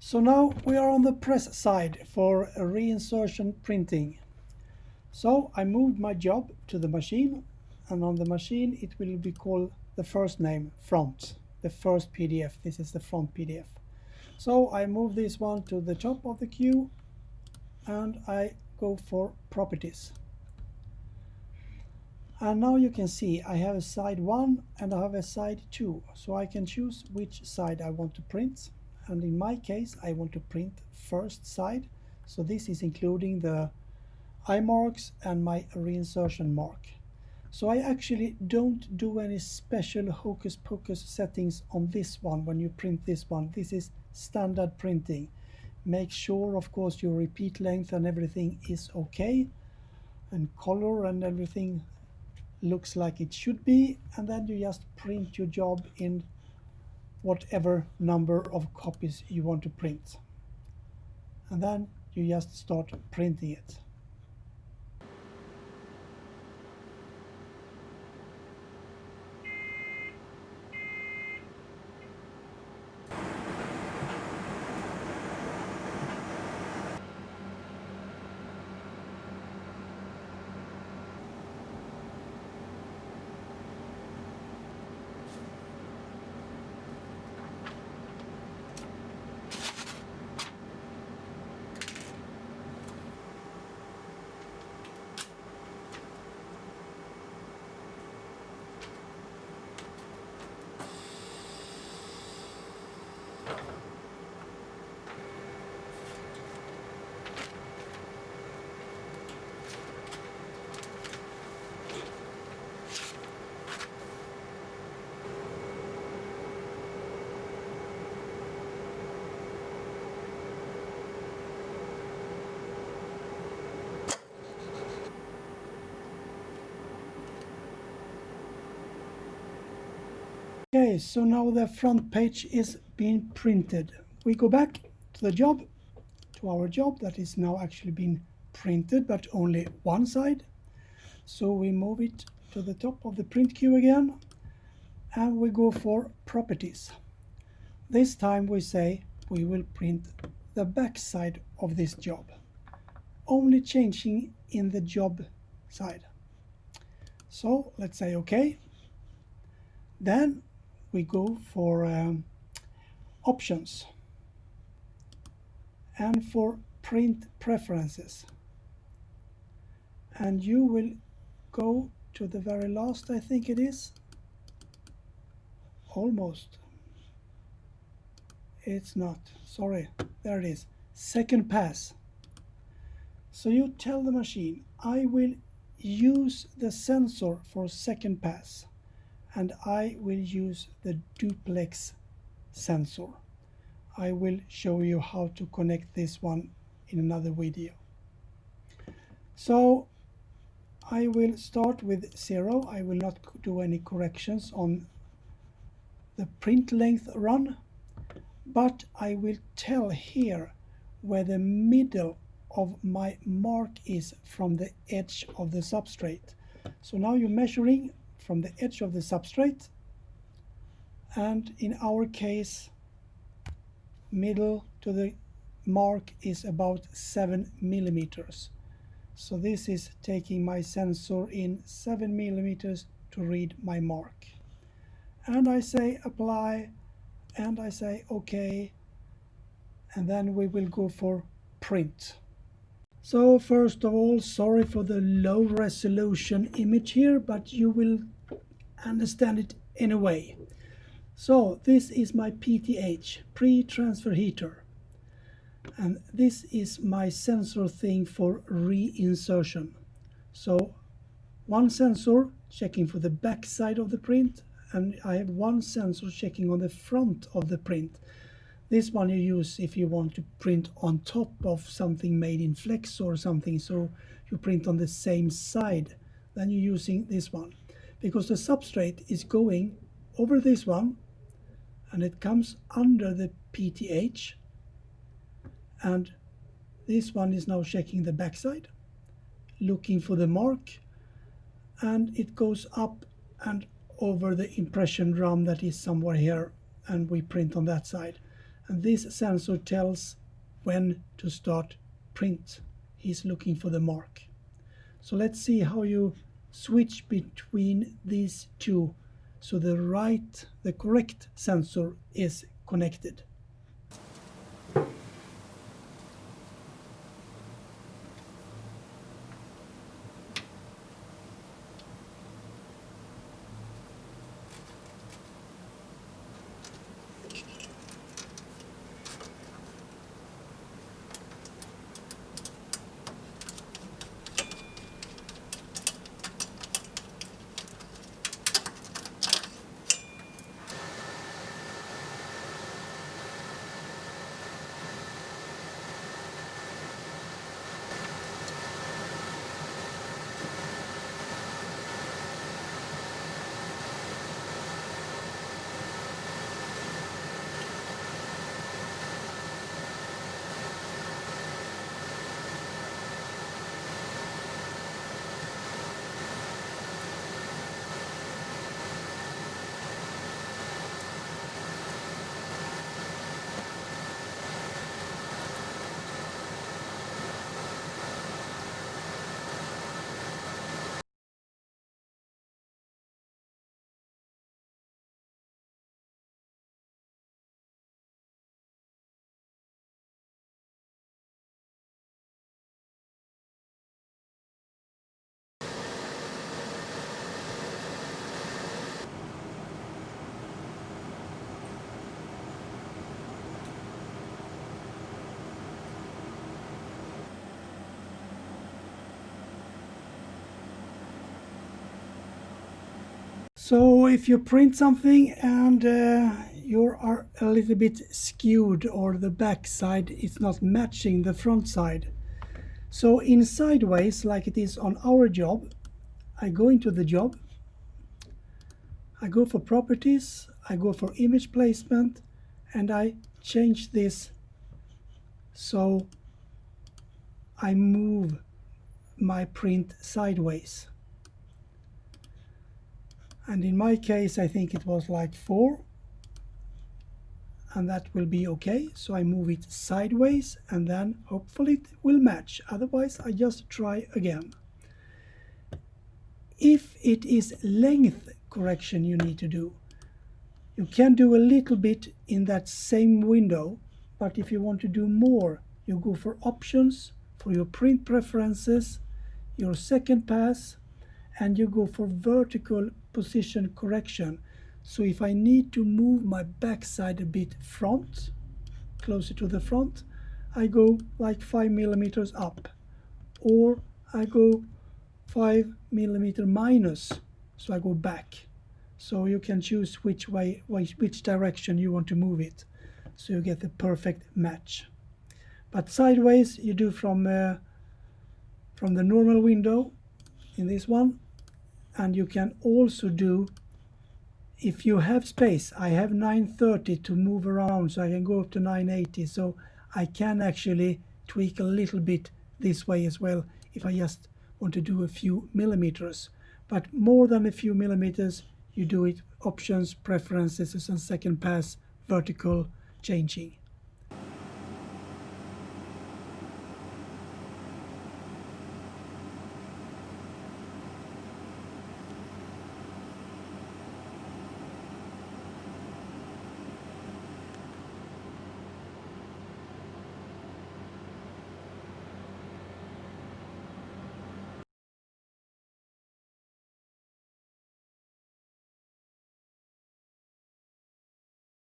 So now we are on the press side for reinsertion printing. So I moved my job to the machine, and on the machine it will be called the first name, front, the first PDF. This is the front PDF. So I move this one to the top of the queue and I go for properties. And now you can see I have a side 1 and I have a side 2, so I can choose which side I want to print. And in my case I want to print first side, so this is including the eye marks and my reinsertion mark. So I actually don't do any special hocus pocus settings on this one when you print this one. This is standard printing. Make sure of course your repeat length and everything is okay, and color and everything looks like it should be, and then you just print your job in whatever number of copies you want to print, and then you just start printing it. Okay, so now the front page is being printed. We go back to the job, to our job that is now actually being printed, but only one side. So we move it to the top of the print queue again, and we go for properties. This time we say we will print the back side of this job, only changing in the job side. So let's say OK. Then we go for options and for print preferences, and you will go to the very last, I think it is, almost, it's not, sorry, there it is, second pass. So you tell the machine, I will use the sensor for second pass, and I will use the duplex sensor. I will show you how to connect this one in another video. So I will start with 0. I will not do any corrections on the print length run, but I will tell here where the middle of my mark is from the edge of the substrate. So now you're measuring from the edge of the substrate, and in our case middle to the mark is about 7 millimeters. So this is taking my sensor in 7 millimeters to read my mark, and I say apply, and I say OK, and then we will go for print. So first of all, sorry for the low resolution image here, but you will understand it anyway. So this is my PTH, pre-transfer heater, and this is my sensor thing for reinsertion. So one sensor checking for the back side of the print, and I have one sensor checking on the front of the print. This one you use if you want to print on top of something made in flex or something, so you print on the same side. Then you're using this one, because the substrate is going over this one, and it comes under the PTH, and this one is now checking the backside, looking for the mark, and it goes up and over the impression drum that is somewhere here, and we print on that side. and this sensor tells when to start print. He's looking for the mark. So let's see how you switch between these two so the correct sensor is connected. So if you print something and you are a little bit skewed, or the back side is not matching the front side, so in sideways, like it is on our job, I go into the job, I go for properties, I go for image placement, and I change this so I move my print sideways. And in my case, I think it was like 4, and that will be okay. So I move it sideways, and then hopefully it will match. Otherwise, I just try again. If it is length correction you need to do, you can do a little bit in that same window, but if you want to do more, you go for options, for your print preferences, your second pass, and you go for vertical position correction. So if I need to move my backside a bit front, closer to the front, I go like 5 millimeters up, or I go 5 millimeter minus, so I go back. So you can choose which direction you want to move it, so you get the perfect match. But sideways you do from the normal window in this one, and you can also do, if you have space, I have 930 to move around, so I can go up to 980, so I can actually tweak a little bit this way as well if I just want to do a few millimeters. But more than a few millimeters, you do it options, preferences, and second pass, vertical changing.